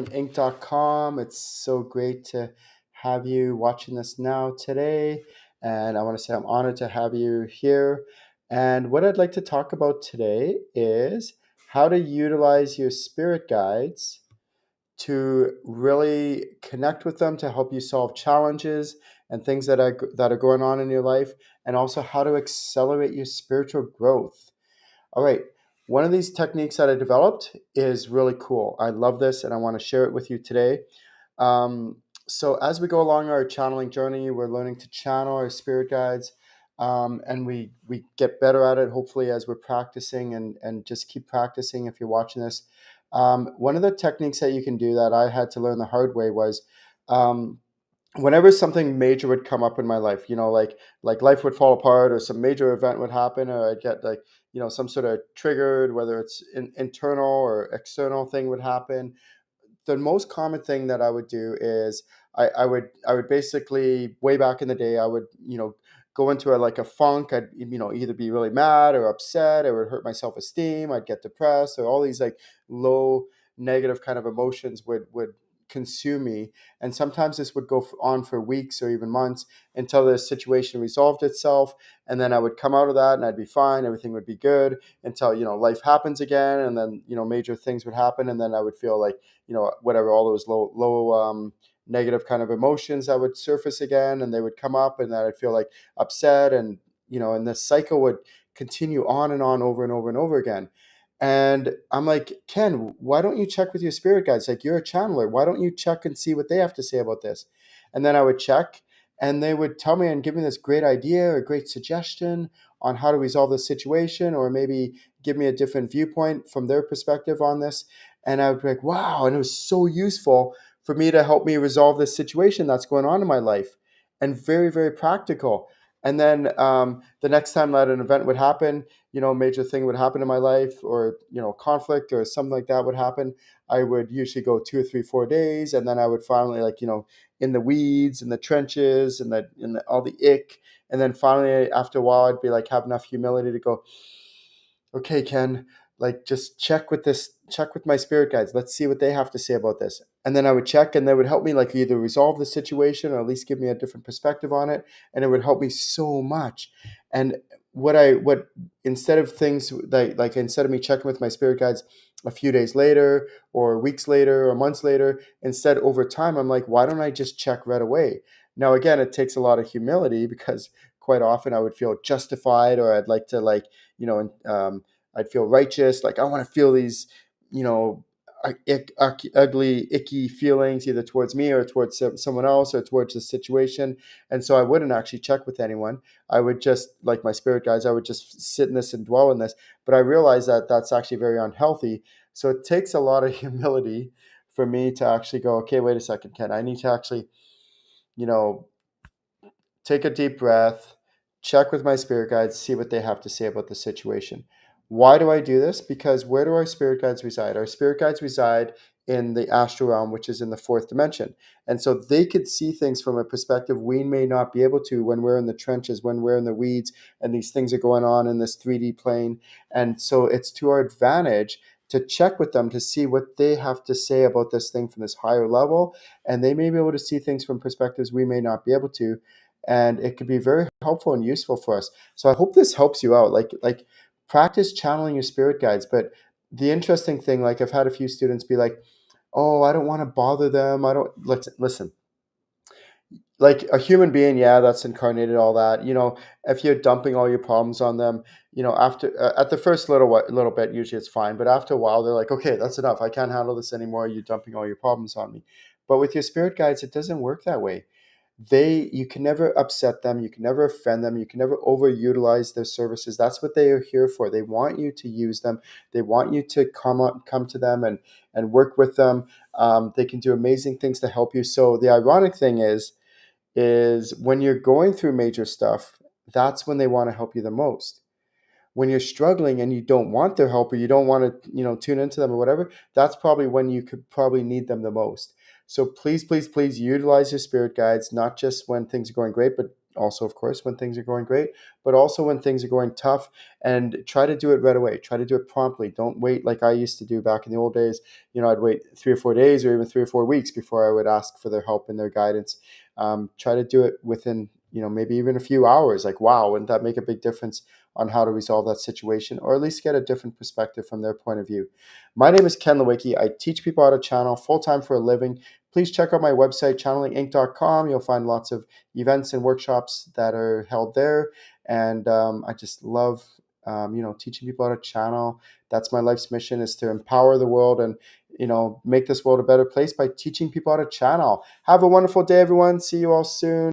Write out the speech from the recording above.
channelinginc.com. It's so great to have you watching this now today. And I want to say I'm honored to have you here. And what I'd like to talk about today is how to utilize your spirit guides to really connect with them to help you solve challenges and things that are going on in your life, and also how to accelerate your spiritual growth. All right. One of these techniques that I developed is really cool. I love this and I want to share it with you today. So, as we go along our channeling journey, we're learning to channel our spirit guides, and we get better at it, hopefully, as we're practicing and just keep practicing if you're watching this. One of the techniques that you can do that I had to learn the hard way was um, whenever something major would come up in my life, like life would fall apart or some major event would happen, or I'd get like, some sort of triggered, whether it's internal or external thing would happen. The most common thing that I would do is I would basically, way back in the day, I would, go into like a funk. I'd, either be really mad or upset. It would hurt my self-esteem. I'd get depressed, or all these like low negative kind of emotions would consume me. And sometimes this would go on for weeks or even months until the situation resolved itself. And then I would come out of that and I'd be fine. Everything would be good until, life happens again. And then, major things would happen. And then I would feel like, whatever, all those low negative kind of emotions that would surface again, and they would come up, and then I'd feel like upset, and and this cycle would continue on and on, over and over and over again. And I'm like, Ken, why don't you check with your spirit guides? Like, you're a channeler. Why don't you check and see what they have to say about this? And then I would check, and they would tell me and give me this great idea or great suggestion on how to resolve the situation, or maybe give me a different viewpoint from their perspective on this. And I would be like, wow. And it was so useful for me to help me resolve this situation that's going on in my life, and very, very practical. And then the next time that an event would happen, a major thing would happen in my life, or, conflict or something like that would happen, I would usually go 2 or 3, 4 days. And then I would finally, like, in the weeds, in the trenches, and all the ick. And then finally, after a while, I'd be like, have enough humility to go, okay, Ken, like, just check with my spirit guides. Let's see what they have to say about this. And then I would check, and they would help me, like, either resolve the situation or at least give me a different perspective on it. And it would help me so much. And what instead of things like instead of me checking with my spirit guides a few days later or weeks later or months later, instead, over time, I'm like, why don't I just check right away? Now, again, it takes a lot of humility, because quite often I would feel justified, or I'd like to, like, you know, I'd feel righteous. Like, I want to feel these, you know, ugly, icky feelings, either towards me or towards someone else or towards the situation. And so I wouldn't actually check with anyone. I would just, like my spirit guides, I would just sit in this and dwell in this. But I realized that that's actually very unhealthy. So it takes a lot of humility for me to actually go, okay, wait a second, Ken, I need to actually, you know, take a deep breath, check with my spirit guides, see what they have to say about the situation. Why do I do this? Because where do our spirit guides reside? Our spirit guides reside in the astral realm, which is in the fourth dimension. And so they could see things from a perspective we may not be able to when we're in the trenches, when we're in the weeds, and these things are going on in this 3D plane. And so it's to our advantage to check with them to see what they have to say about this thing from this higher level. And they may be able to see things from perspectives we may not be able to, and it could be very helpful and useful for us. So I hope this helps you out. Like practice channeling your spirit guides. But the interesting thing, like, I've had a few students be like, "Oh, I don't want to bother them. I don't." Let's listen. Like a human being, yeah, that's incarnated, all that. If you're dumping all your problems on them, after at the first little bit, usually it's fine. But after a while, they're like, "Okay, that's enough. I can't handle this anymore. You're dumping all your problems on me." But with your spirit guides, it doesn't work that way. You can never upset them, you can never offend them, you can never overutilize their services. That's what they are here for. They want you to use them. They want you to come to them and work with them. They can do amazing things to help you. So the ironic thing is when you're going through major stuff, that's when they want to help you the most. When you're struggling and you don't want their help, or you don't want to, tune into them or whatever, that's probably when you could probably need them the most. So please, please, please utilize your spirit guides, not just when things are going great, but also, of course, when things are going great, but also when things are going tough, and try to do it right away. Try to do it promptly. Don't wait like I used to do back in the old days. I'd wait 3 or 4 days or even 3 or 4 weeks before I would ask for their help and their guidance. Try to do it within, maybe even a few hours. Like, wow, wouldn't that make a big difference on how to resolve that situation, or at least get a different perspective from their point of view? My name is Ken Lewicki. I teach people how to channel full time for a living. Please check out my website, channelinginc.com. You'll find lots of events and workshops that are held there. And I just love, teaching people how to channel. That's my life's mission, is to empower the world and, make this world a better place by teaching people how to channel. Have a wonderful day, everyone. See you all soon.